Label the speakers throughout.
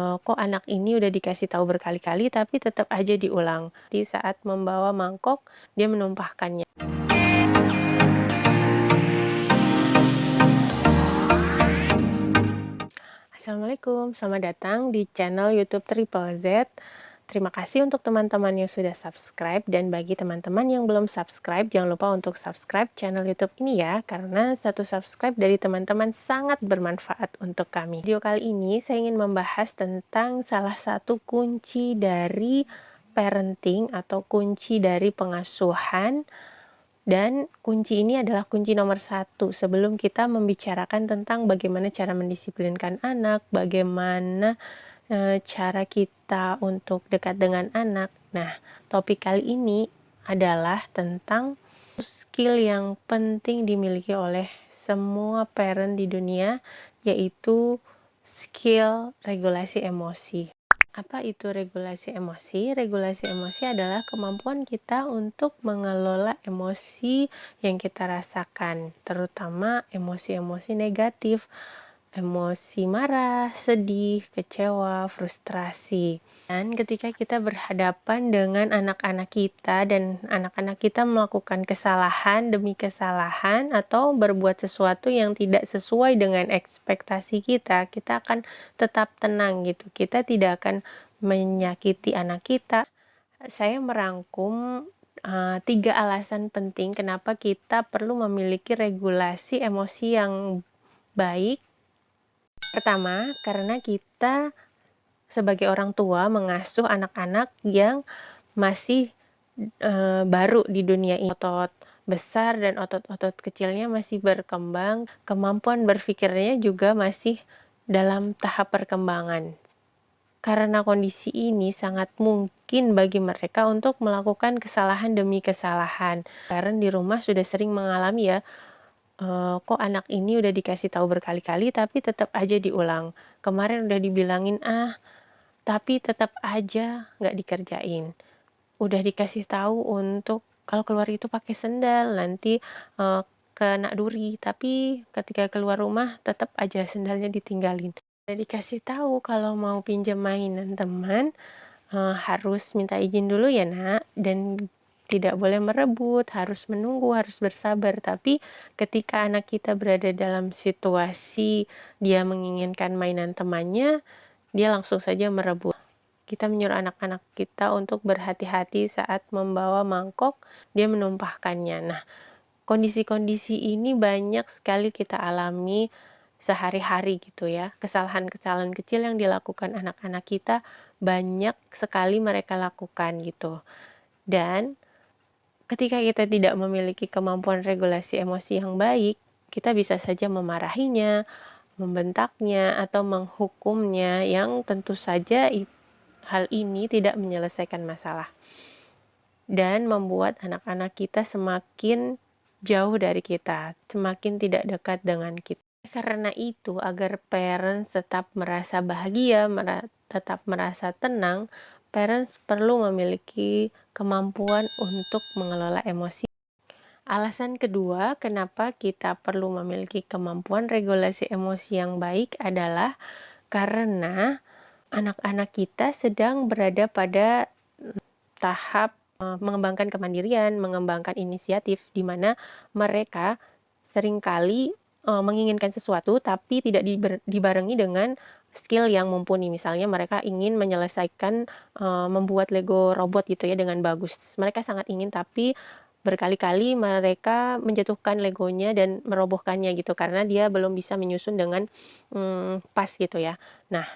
Speaker 1: Kok anak ini udah dikasih tahu berkali-kali tapi tetap aja diulang. Di saat membawa mangkok, dia menumpahkannya. Assalamualaikum, selamat datang di channel YouTube Triple Z. Terima kasih untuk teman-teman yang sudah subscribe, dan bagi teman-teman yang belum subscribe, jangan lupa untuk subscribe channel YouTube ini ya, karena satu subscribe dari teman-teman sangat bermanfaat untuk kami. Video kali ini saya ingin membahas tentang salah satu kunci dari parenting atau kunci dari pengasuhan. Dan kunci ini adalah kunci nomor satu sebelum kita membicarakan tentang bagaimana cara mendisiplinkan anak, bagaimana cara kita untuk dekat dengan anak. Nah, topik kali ini adalah tentang skill yang penting dimiliki oleh semua parent di dunia, yaitu skill regulasi emosi. Apa itu regulasi emosi? Regulasi emosi adalah kemampuan kita untuk mengelola emosi yang kita rasakan, terutama emosi-emosi negatif, emosi marah, sedih, kecewa, frustrasi. Dan ketika kita berhadapan dengan anak-anak kita dan anak-anak kita melakukan kesalahan demi kesalahan atau berbuat sesuatu yang tidak sesuai dengan ekspektasi kita, kita akan tetap tenang gitu. Kita tidak akan menyakiti anak kita. Saya merangkum 3 alasan penting kenapa kita perlu memiliki regulasi emosi yang baik. Pertama, karena kita sebagai orang tua mengasuh anak-anak yang masih baru di dunia ini. Otot besar dan otot-otot kecilnya masih berkembang, kemampuan berpikirnya juga masih dalam tahap perkembangan. Karena kondisi ini sangat mungkin bagi mereka untuk melakukan kesalahan demi kesalahan. Karena di rumah sudah sering mengalami ya, kok anak ini udah dikasih tahu berkali-kali tapi tetap aja diulang. Kemarin udah dibilangin tapi tetap aja nggak dikerjain. Udah dikasih tahu untuk kalau keluar itu pakai sendal, nanti kena duri, tapi ketika keluar rumah tetap aja sendalnya ditinggalin. Udah dikasih tahu kalau mau pinjam mainan teman, harus minta izin dulu ya nak, dan tidak boleh merebut, harus menunggu, harus bersabar. Tapi ketika anak kita berada dalam situasi dia menginginkan mainan temannya, dia langsung saja merebut. Kita menyuruh anak-anak kita untuk berhati-hati saat membawa mangkok, dia menumpahkannya. Nah, kondisi-kondisi ini banyak sekali kita alami sehari-hari gitu ya. Kesalahan-kesalahan kecil yang dilakukan anak-anak kita banyak sekali mereka lakukan gitu. Dan ketika kita tidak memiliki kemampuan regulasi emosi yang baik, kita bisa saja memarahinya, membentaknya, atau menghukumnya, yang tentu saja hal ini tidak menyelesaikan masalah dan membuat anak-anak kita semakin jauh dari kita, semakin tidak dekat dengan kita. Karena itu, agar parents tetap merasa bahagia, tetap merasa tenang, parents perlu memiliki kemampuan untuk mengelola emosi. Alasan kedua, kenapa kita perlu memiliki kemampuan regulasi emosi yang baik adalah karena anak-anak kita sedang berada pada tahap mengembangkan kemandirian, mengembangkan inisiatif, di mana mereka seringkali menginginkan sesuatu tapi tidak dibarengi dengan skill yang mumpuni. Misalnya mereka ingin menyelesaikan membuat Lego robot gitu ya dengan bagus. Mereka sangat ingin, tapi berkali-kali mereka menjatuhkan Legonya dan merobohkannya gitu karena dia belum bisa menyusun dengan pas gitu ya. Nah,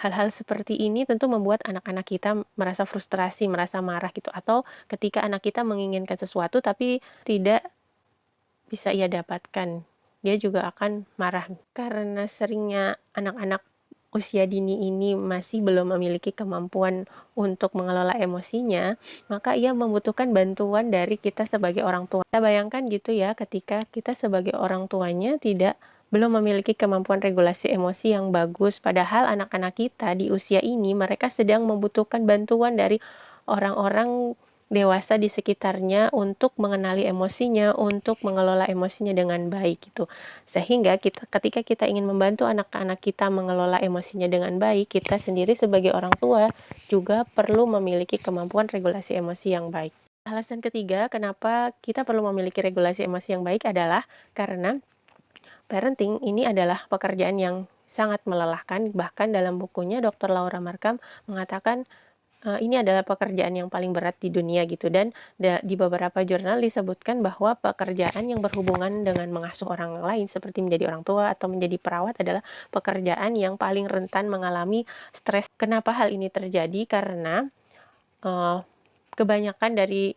Speaker 1: hal-hal seperti ini tentu membuat anak-anak kita merasa frustrasi, merasa marah gitu. Atau ketika anak kita menginginkan sesuatu tapi tidak bisa ia dapatkan, dia juga akan marah. Karena seringnya anak-anak usia dini ini masih belum memiliki kemampuan untuk mengelola emosinya, maka ia membutuhkan bantuan dari kita sebagai orang tua. Kita bayangkan gitu ya, ketika kita sebagai orang tuanya belum memiliki kemampuan regulasi emosi yang bagus, padahal anak-anak kita di usia ini mereka sedang membutuhkan bantuan dari orang-orang dewasa di sekitarnya untuk mengenali emosinya, untuk mengelola emosinya dengan baik gitu. Sehingga ketika kita ingin membantu anak-anak kita mengelola emosinya dengan baik, kita sendiri sebagai orang tua juga perlu memiliki kemampuan regulasi emosi yang baik. Alasan ketiga kenapa kita perlu memiliki regulasi emosi yang baik adalah karena parenting ini adalah pekerjaan yang sangat melelahkan. Bahkan dalam bukunya Dr. Laura Markham mengatakan ini adalah pekerjaan yang paling berat di dunia gitu, dan di beberapa jurnal disebutkan bahwa pekerjaan yang berhubungan dengan mengasuh orang lain seperti menjadi orang tua atau menjadi perawat adalah pekerjaan yang paling rentan mengalami stres. Kenapa hal ini terjadi? Karena kebanyakan dari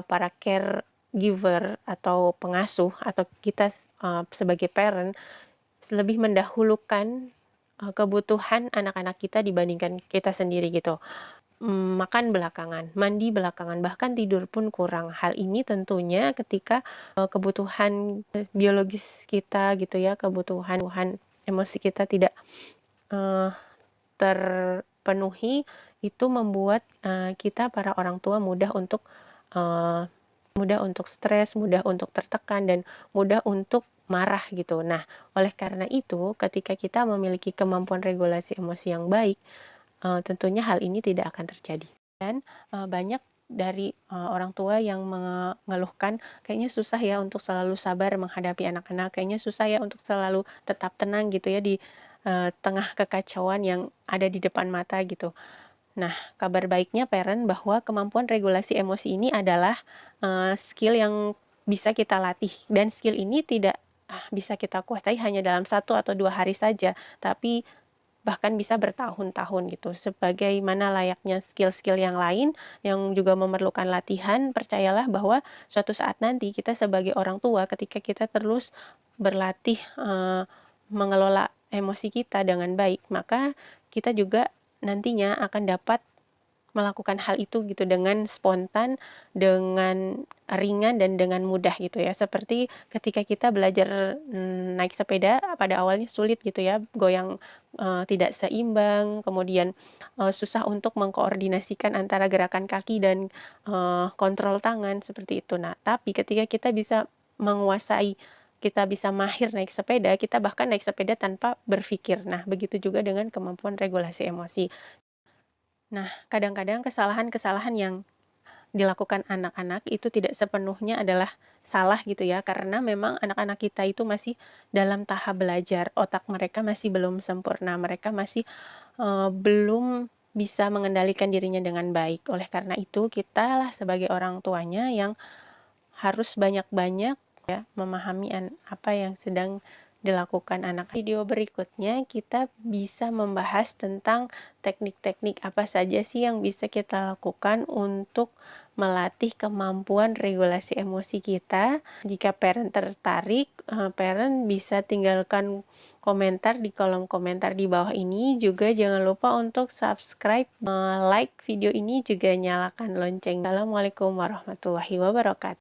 Speaker 1: para caregiver atau pengasuh atau kita sebagai parent lebih mendahulukan kebutuhan anak-anak kita dibandingkan kita sendiri gitu. Makan belakangan, mandi belakangan, bahkan tidur pun kurang. Hal ini tentunya ketika kebutuhan biologis kita gitu ya, kebutuhan emosi kita tidak terpenuhi, itu membuat kita para orang tua mudah untuk stres, mudah untuk tertekan, dan mudah untuk marah gitu. Nah, oleh karena itu, ketika kita memiliki kemampuan regulasi emosi yang baik, tentunya hal ini tidak akan terjadi. Dan banyak dari orang tua yang mengeluhkan, kayaknya susah ya untuk selalu sabar menghadapi anak-anak, kayaknya susah ya untuk selalu tetap tenang gitu ya di tengah kekacauan yang ada di depan mata gitu. Nah, kabar baiknya parent bahwa kemampuan regulasi emosi ini adalah skill yang bisa kita latih, dan skill ini tidak bisa kita kuasai hanya dalam 1 atau 2 hari saja, tapi bahkan bisa bertahun-tahun gitu. Sebagaimana layaknya skill-skill yang lain yang juga memerlukan latihan, percayalah bahwa suatu saat nanti kita sebagai orang tua ketika kita terus berlatih mengelola emosi kita dengan baik, maka kita juga nantinya akan dapat melakukan hal itu gitu dengan spontan, dengan ringan, dan dengan mudah gitu ya. Seperti ketika kita belajar naik sepeda, pada awalnya sulit gitu ya, goyang tidak seimbang, kemudian susah untuk mengkoordinasikan antara gerakan kaki dan kontrol tangan seperti itu. Nah, tapi ketika kita bisa menguasai, kita bisa mahir naik sepeda, kita bahkan naik sepeda tanpa berpikir. Nah, begitu juga dengan kemampuan regulasi emosi. Nah, kadang-kadang kesalahan-kesalahan yang dilakukan anak-anak itu tidak sepenuhnya adalah salah gitu ya, karena memang anak-anak kita itu masih dalam tahap belajar, otak mereka masih belum sempurna, mereka masih belum bisa mengendalikan dirinya dengan baik. Oleh karena itu, kita lah sebagai orang tuanya yang harus banyak-banyak ya memahami apa yang sedang dilakukan anak. Video berikutnya kita bisa membahas tentang teknik-teknik apa saja sih yang bisa kita lakukan untuk melatih kemampuan regulasi emosi kita. Jika parent tertarik, parent bisa tinggalkan komentar di kolom komentar di bawah ini. Juga jangan lupa untuk subscribe, like video ini, juga nyalakan lonceng. Assalamualaikum warahmatullahi wabarakatuh.